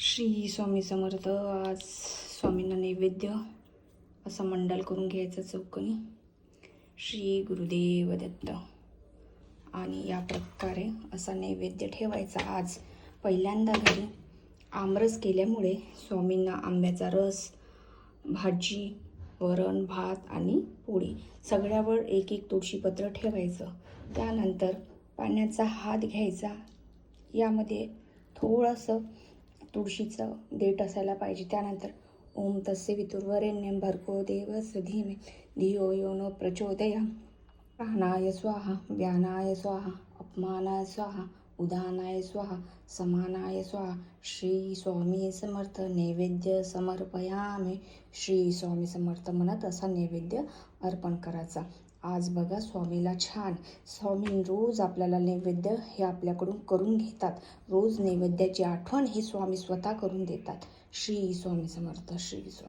श्री स्वामी समर्थ. आज स्वामींना नैवेद्य असा मंडल करून घ्यायचा चौकोनी. श्री गुरुदेव दत्त. आणि या प्रकारे असा नैवेद्य ठेवायचा. आज पहिल्यांदा घरी आमरस केल्यामुळे स्वामींना आंब्याचा रस, भाजी, वरण, भात आणि पोळी सगळ्यावर एक एक तुळशीपत्र ठेवायचं. त्यानंतर पाण्याचा हात घ्यायचा. यामध्ये थोडंसं तुळशीचं देठ असायला पाहिजे. त्यानंतर ओम तस्य वितुर्वरेण्यं भर्गो देवस्य धीमहि धियो यो न प्रचोदयात्. प्राणाय स्वाहा, व्यानाय स्वाहा, अपमानाय स्वाहा, उदानाय स्वाहा, समानाय स्वाहा. श्री स्वामी समर्थ. नैवेद्य समर्पयामि. श्री स्वामी समर्थ म्हणत असा नैवेद्य अर्पण करायचा. आज बघा स्वामीला छान. स्वामी रोज आपल्याला नैवेद्य हे आपल्याकडून करून घेतात. रोज नैवेद्याची आठवण ही स्वामी स्वतः करून देतात. श्री स्वामी समर्थ. श्री स्वामी.